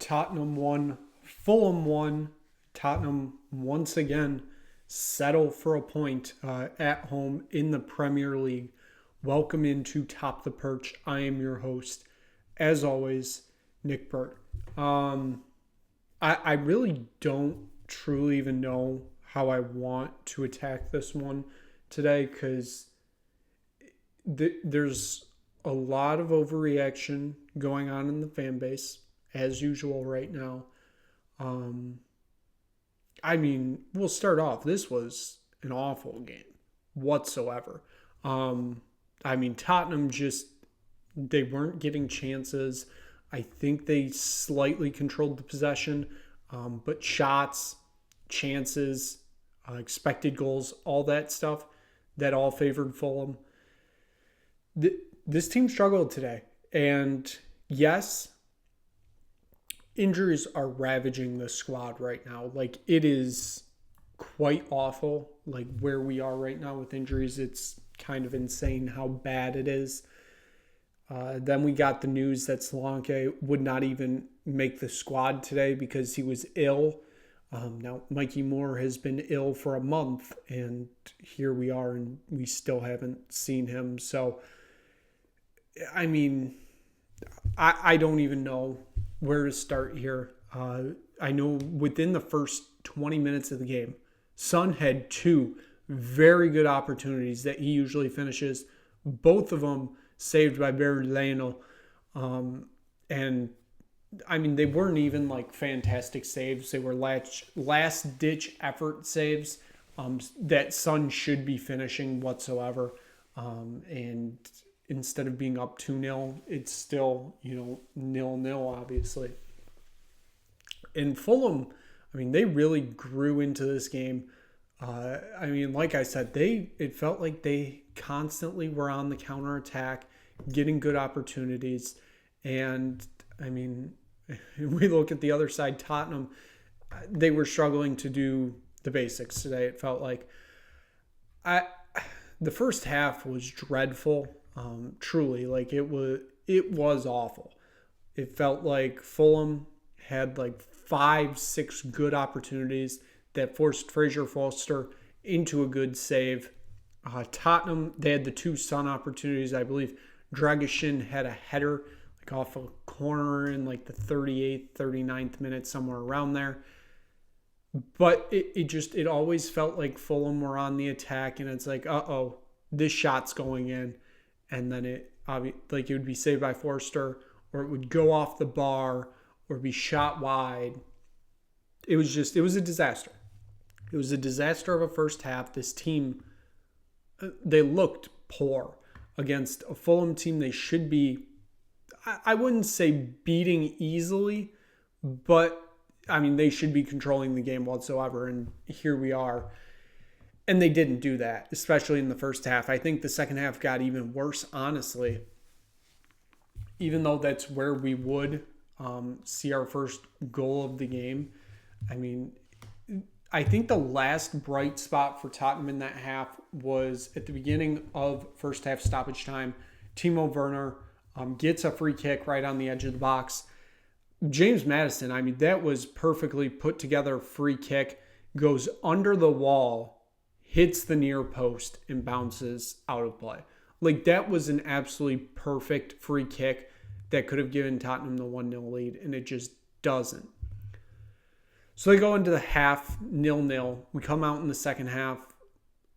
Tottenham won. Fulham won. Tottenham once again settle for a point at home in the Premier League. Welcome into Top the Perch. I am your host, as always, Nick Burt. I really don't truly even know how I want to attack this one today because there's a lot of overreaction going on in the fan base, as usual right now. We'll start off. This was an awful game whatsoever. Tottenham they weren't getting chances. I think they slightly controlled the possession, but shots, chances, expected goals, all that stuff, that all favored Fulham. This team struggled today. And yes, injuries are ravaging the squad right now. Like, it is quite awful, like, where we are right now with injuries. It's kind of insane how bad it is. Then we got the news that Solanke would not even make the squad today because he was ill. Now, Mikey Moore has been ill for a month, and here we are, and we still haven't seen him. So, I don't even know where to start here. I know within the first 20 minutes of the game, Son had two very good opportunities that he usually finishes. Both of them saved by Barry Lionel. They weren't even like fantastic saves. They were last-ditch effort saves that Son should be finishing whatsoever. And instead of being up 2-0, it's still, 0-0, obviously. And Fulham, they really grew into this game. Like I said, it felt like they constantly were on the counterattack, getting good opportunities. And, we look at the other side, Tottenham, they were struggling to do the basics today, it felt like. The first half was dreadful. Truly, like it was awful. It felt like Fulham had like 5-6 good opportunities that forced Fraser Forster into a good save. Tottenham, they had the two Son opportunities. I believe Dragishin had a header like off a corner in like the 38th, 39th minute, somewhere around there. But it always felt like Fulham were on the attack, and it's like, this shot's going in. And then it would be saved by Forster, or it would go off the bar, or be shot wide. It was a disaster. It was a disaster of a first half. This team, they looked poor against a Fulham team they should be, I wouldn't say beating easily, but they should be controlling the game whatsoever. And here we are. And they didn't do that, especially in the first half. I think the second half got even worse, honestly. Even though that's where we would see our first goal of the game. I think the last bright spot for Tottenham in that half was at the beginning of first half stoppage time. Timo Werner gets a free kick right on the edge of the box. James Maddison, that was perfectly put together free kick, goes under the wall, hits the near post, and bounces out of play. Like, that was an absolutely perfect free kick that could have given Tottenham the 1-0 lead, and it just doesn't. So they go into the half 0-0. We come out in the second half.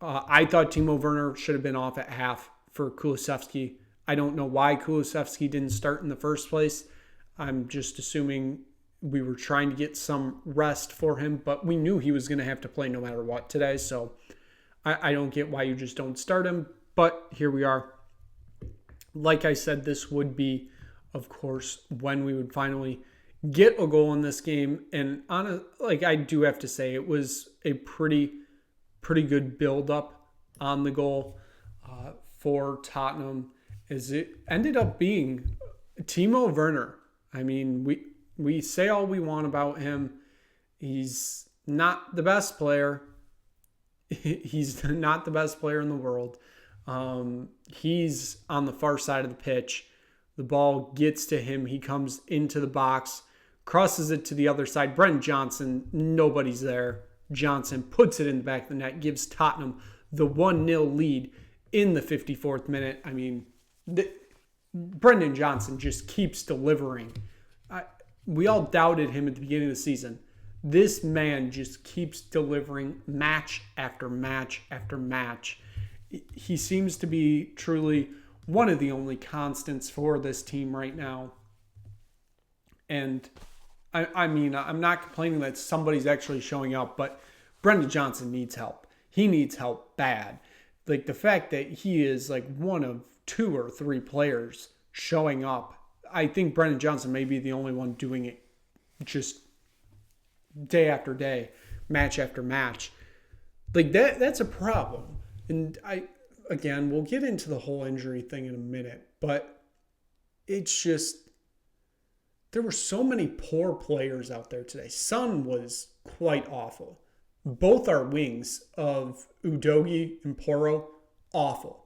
I thought Timo Werner should have been off at half for Kulusevski. I don't know why Kulusevski didn't start in the first place. I'm just assuming we were trying to get some rest for him, but we knew he was going to have to play no matter what today, so I don't get why you just don't start him, but here we are. Like I said, this would be, of course, when we would finally get a goal in this game. And I do have to say, it was a pretty good build-up on the goal for Tottenham, as it ended up being Timo Werner. We say all we want about him. He's not the best player. He's not the best player in the world. He's on the far side of the pitch. The ball gets to him. He comes into the box, crosses it to the other side. Brennan Johnson, nobody's there. Johnson puts it in the back of the net, gives Tottenham the 1-0 lead in the 54th minute. I mean, Brendan Johnson just keeps delivering. We all doubted him at the beginning of the season. This man just keeps delivering match after match after match. He seems to be truly one of the only constants for this team right now. And I mean, I'm not complaining that somebody's actually showing up, but Brendan Johnson needs help. He needs help bad. Like the fact that he is like one of 2 or 3 players showing up. I think Brendan Johnson may be the only one doing it just day after day, match after match. Like that's a problem. And we'll get into the whole injury thing in a minute, but it's just, there were so many poor players out there today. Son was quite awful. Both our wings of Udogie and Porro, awful.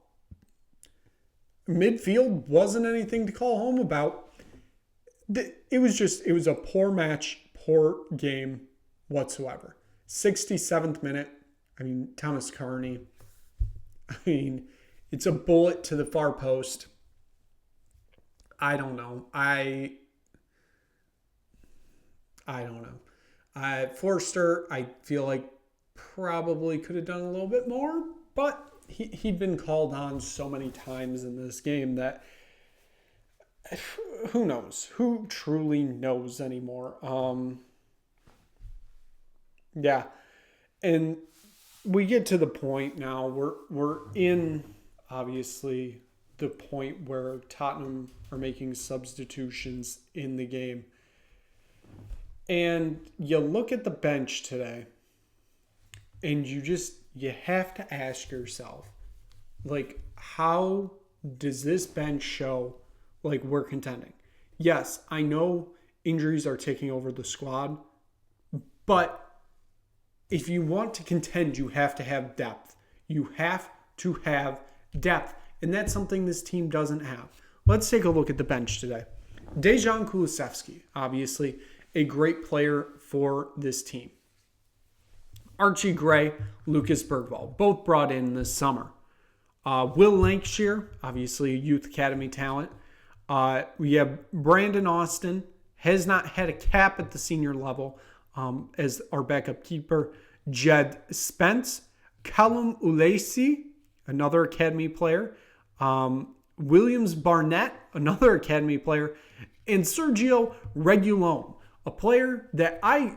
Midfield wasn't anything to call home about. It was a poor match, poor game whatsoever. 67th minute, Thomas Carney. It's a bullet to the far post. I don't know. I don't know. Forster, I feel like probably could have done a little bit more, but he'd been called on so many times in this game that who knows? Who truly knows anymore? Yeah. And we get to the point now, we're in, obviously, the point where Tottenham are making substitutions in the game. And you look at the bench today, and you have to ask yourself, like, how does this bench show, like, we're contending? Yes, I know injuries are taking over the squad, but if you want to contend, you have to have depth. You have to have depth, and that's something this team doesn't have. Let's take a look at the bench today. Dejan Kulusevski, obviously, a great player for this team. Archie Gray, Lucas Bergvall, both brought in this summer. Will Lancashire, obviously a youth academy talent. We have Brandon Austin, has not had a cap at the senior level as our backup keeper. Jed Spence, Callum Ulesi, another academy player. Williams Barnett, another academy player. And Sergio Reguilon, a player that I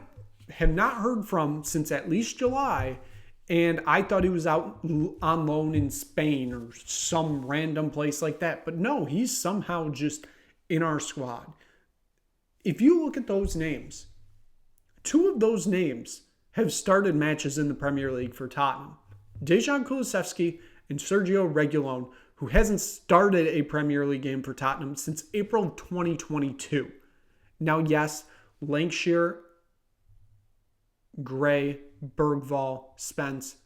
have not heard from since at least July, and I thought he was out on loan in Spain or some random place like that. But no, he's somehow just in our squad. If you look at those names, 2 of those names have started matches in the Premier League for Tottenham. Dejan Kulusevski and Sergio Reguilon, who hasn't started a Premier League game for Tottenham since April 2022. Now, yes, Lancashire, Gray, Bergvall, Spence,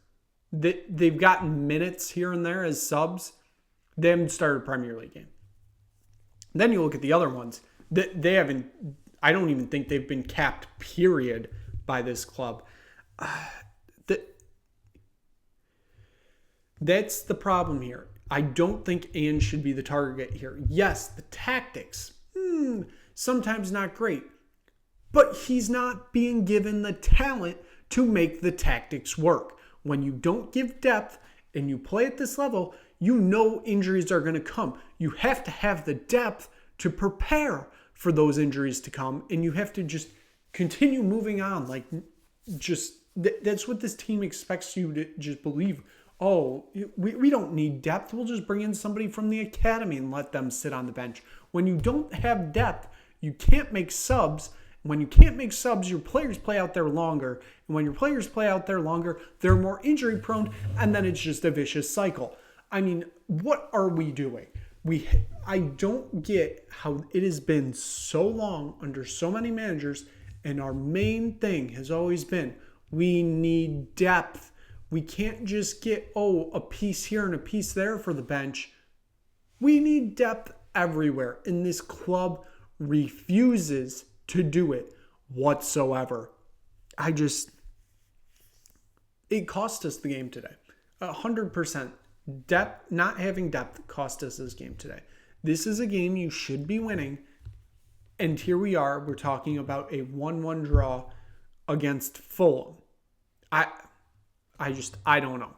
they've gotten minutes here and there as subs. They haven't started a Premier League game. Then you look at the other ones. They haven't, I don't even think they've been capped, period, by this club. That's the problem here. I don't think Ian should be the target here. Yes, the tactics, sometimes not great. But he's not being given the talent to make the tactics work. When you don't give depth and you play at this level, you know injuries are going to come. You have to have the depth to prepare for those injuries to come, and you have to just continue moving on. Like, that's what this team expects you to just believe. Oh, we don't need depth. We'll just bring in somebody from the academy and let them sit on the bench. When you don't have depth, you can't make subs. When you can't make subs, your players play out there longer. And when your players play out there longer, they're more injury prone, and then it's just a vicious cycle. I mean, what are we doing? I don't get how it has been so long under so many managers, and our main thing has always been we need depth. We can't just get, a piece here and a piece there for the bench. We need depth everywhere, and this club refuses to do it. whatsoever. It cost us the game today. 100%. Depth, not having depth cost us this game today. This is a game you should be winning. And here we are. We're talking about a 1-1 draw against Fulham. I don't know.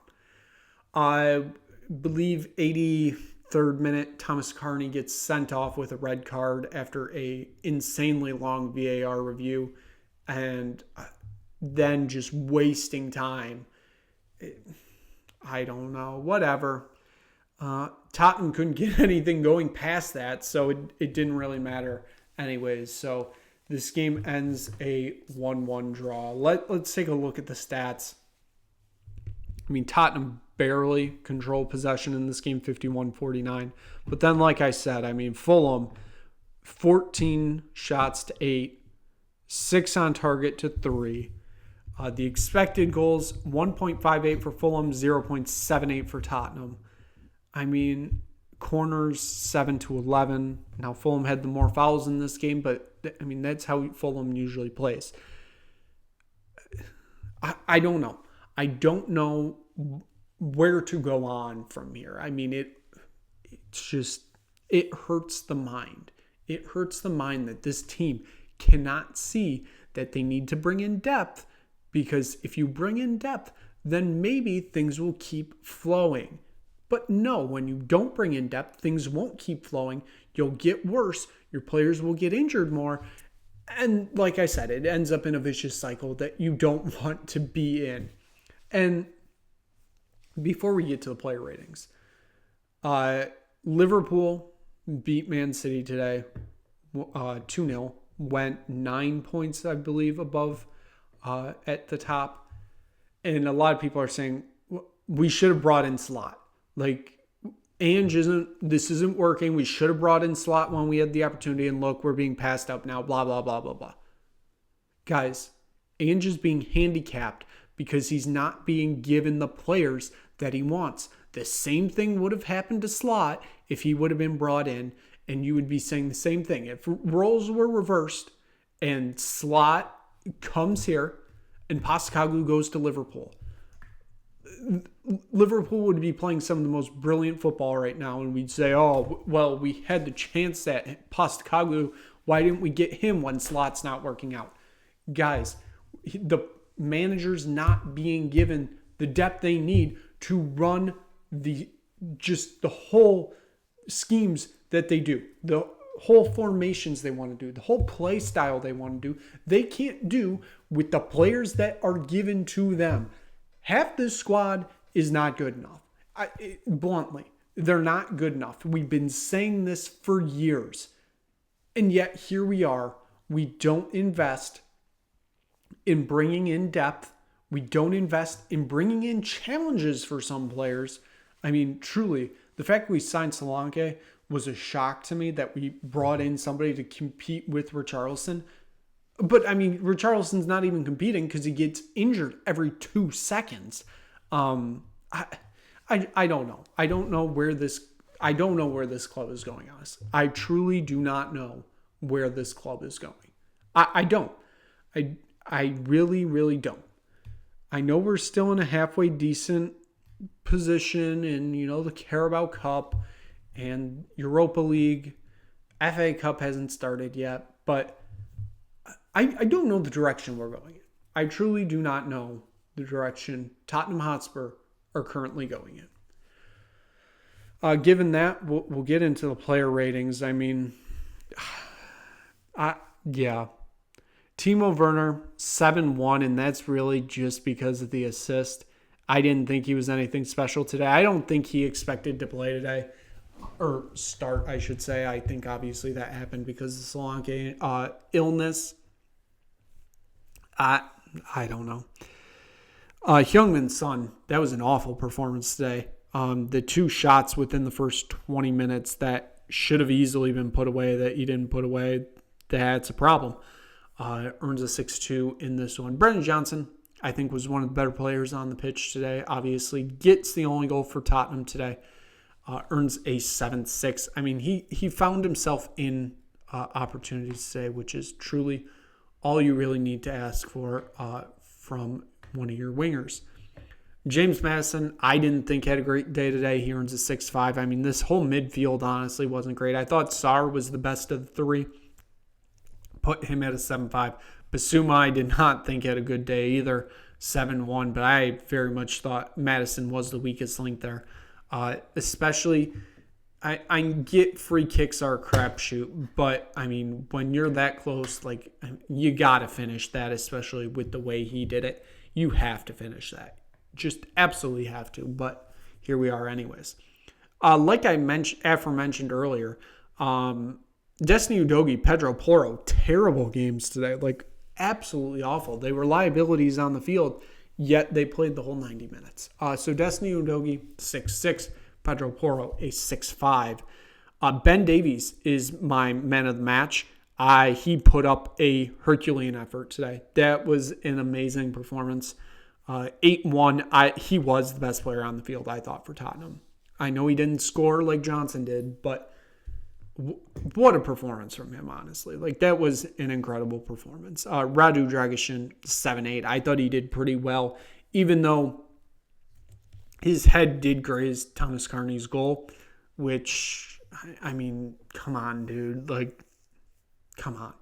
I believe 83rd minute, Thomas Carney gets sent off with a red card after a insanely long VAR review, and then just wasting time. I don't know. Whatever. Tottenham couldn't get anything going past that, so it didn't really matter anyways. So this game ends a 1-1 draw. Let's take a look at the stats. I mean, Tottenham barely controlled possession in this game, 51-49. But then, like I said, I mean, Fulham, 14 shots to 8, 6 on target to 3. The expected goals, 1.58 for Fulham, 0.78 for Tottenham. I mean, corners, 7-11. Now, Fulham had the more fouls in this game, but, I mean, that's how Fulham usually plays. I don't know. I don't know where to go on from here. I mean, it hurts the mind. It hurts the mind that this team cannot see that they need to bring in depth, because if you bring in depth, then maybe things will keep flowing. But no, when you don't bring in depth, things won't keep flowing. You'll get worse. Your players will get injured more. And like I said, it ends up in a vicious cycle that you don't want to be in. And before we get to the player ratings, Liverpool beat Man City today 2-0. Went 9 points, I believe, above at the top. And a lot of people are saying, we should have brought in Slot. Like, this isn't working. We should have brought in Slot when we had the opportunity. And look, we're being passed up now, blah, blah, blah, blah, blah. Guys, Ange is being handicapped because he's not being given the players that he wants. The same thing would have happened to Slot if he would have been brought in, and you would be saying the same thing. If roles were reversed and Slot comes here and Postecoglou goes to Liverpool, Liverpool would be playing some of the most brilliant football right now, and we'd say, oh, well, we had the chance at Postecoglou. Why didn't we get him when Slot's not working out? Guys, the manager's not being given the depth they need to run the whole schemes that they do, the whole formations they want to do, the whole play style they want to do. They can't do with the players that are given to them. Half this squad is not good enough. Bluntly, they're not good enough. We've been saying this for years. And yet here we are. We don't invest in bringing in depth. We don't invest in bringing in challenges for some players. I mean, truly, the fact that we signed Solanke was a shock to me, that we brought in somebody to compete with Richarlison. But, I mean, Richarlison's not even competing because he gets injured every 2 seconds. I don't know. I don't know where this club is going, honestly. I truly do not know where this club is going. I don't. I really, really don't. I know we're still in a halfway decent position in, the Carabao Cup and Europa League. FA Cup hasn't started yet, but I don't know the direction we're going in. I truly do not know the direction Tottenham Hotspur are currently going in. Given that, we'll get into the player ratings. I mean, yeah. Timo Werner, 7-1, and that's really just because of the assist. I didn't think he was anything special today. I don't think he expected to play today, or start, I should say. I think obviously that happened because of Solanke illness. I don't know. Heung-min's son, that was an awful performance today. The 2 shots within the first 20 minutes that should have easily been put away that he didn't put away, that's a problem. Earns a 6-2 in this one. Brennan Johnson, I think, was one of the better players on the pitch today. Obviously, gets the only goal for Tottenham today. Earns a 7-6. I mean, he found himself in opportunities today, which is truly all you really need to ask for from one of your wingers. James Madison, I didn't think had a great day today. He earns a 6.5. I mean, this whole midfield honestly wasn't great. I thought Sarr was the best of the three. Put him at a 7.5. Basuma, I did not think had a good day either. 7.1, but I very much thought Madison was the weakest link there. Especially, I get free kicks are a crapshoot, but I mean, when you're that close, like, you got to finish that, especially with the way he did it. You have to finish that. Just absolutely have to, but here we are anyways. Like I aforementioned earlier, Destiny Udogie, Pedro Porro, terrible games today. Like, absolutely awful. They were liabilities on the field, yet they played the whole 90 minutes. So Destiny Udogie, 6.6. Pedro Porro, a 6.5. Ben Davies is my man of the match. He put up a Herculean effort today. That was an amazing performance. 8-1. He was the best player on the field, I thought, for Tottenham. I know he didn't score like Johnson did, but what a performance from him, honestly. Like, that was an incredible performance. Radu Dragishin, 7.8. I thought he did pretty well, even though his head did graze Thomas Carney's goal, which, I mean, come on, dude. Like, come on.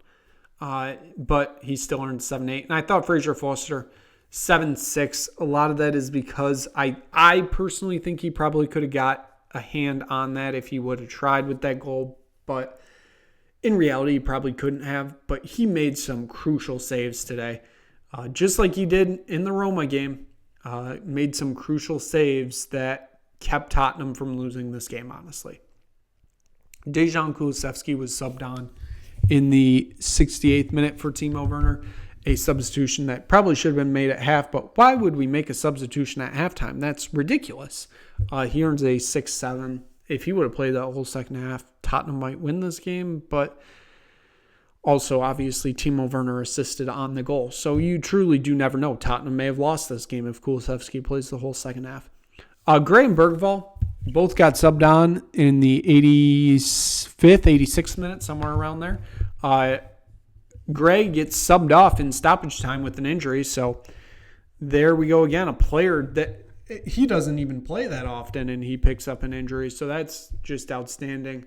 But he still earned 7.8. And I thought Fraser Foster, 7.6. A lot of that is because I personally think he probably could have got a hand on that if he would have tried with that goal. But in reality, he probably couldn't have. But he made some crucial saves today. Just like he did in the Roma game. Made some crucial saves that kept Tottenham from losing this game, honestly. Dejan Kulusevski was subbed on in the 68th minute for Timo Werner. A substitution that probably should have been made at half, but why would we make a substitution at halftime? That's ridiculous. He earns a 6.7. If he would have played that whole second half, Tottenham might win this game, but also, obviously, Timo Werner assisted on the goal. So you truly do never know. Tottenham may have lost this game if Kulusevski plays the whole second half. Gray and Bergvall both got subbed on in the 85th, 86th minute, somewhere around there. Gray gets subbed off in stoppage time with an injury. So there we go again. A player that he doesn't even play that often, and he picks up an injury. So that's just outstanding.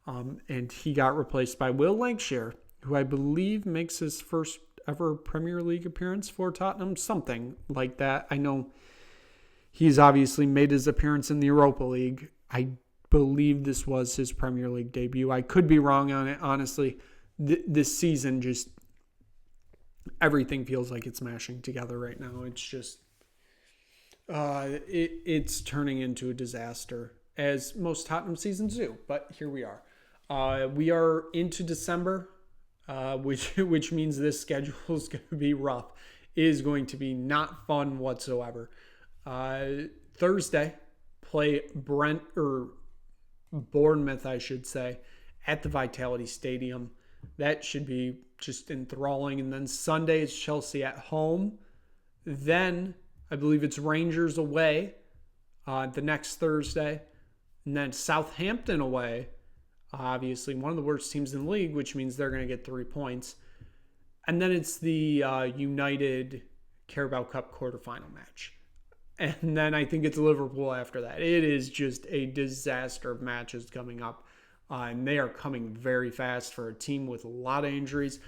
And he got replaced by Will Lancashire, who I believe makes his first ever Premier League appearance for Tottenham. Something like that. I know he's obviously made his appearance in the Europa League. I believe this was his Premier League debut. I could be wrong on it, honestly. This season, just everything feels like it's mashing together right now. It's just, it's turning into a disaster, as most Tottenham seasons do. But here we are. We are into December, which means this schedule is going to be rough. It is going to be not fun whatsoever. Thursday, play Bournemouth, I should say, at the Vitality Stadium. That should be just enthralling. And then Sunday is Chelsea at home. Then I believe it's Rangers away the next Thursday. And then Southampton away. Obviously, one of the worst teams in the league, which means they're going to get 3 points. And then it's the United Carabao Cup quarterfinal match. And then I think it's Liverpool after that. It is just a disaster of matches coming up. And they are coming very fast for a team with a lot of injuries.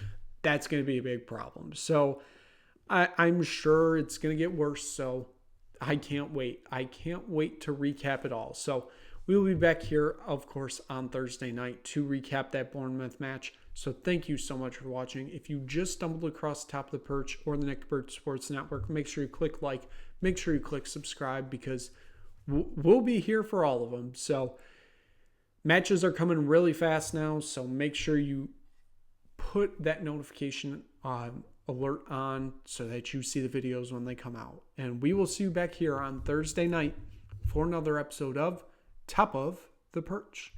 That's going to be a big problem. So I'm sure it's going to get worse. So I can't wait. I can't wait to recap it all. So we will be back here, of course, on Thursday night to recap that Bournemouth match. So thank you so much for watching. If you just stumbled across Top of the Perch or the Nick Perch Sports Network, make sure you click like, make sure you click subscribe, because we'll be here for all of them. So matches are coming really fast now, so make sure you put that notification alert on so that you see the videos when they come out. And we will see you back here on Thursday night for another episode of Top of the Perch.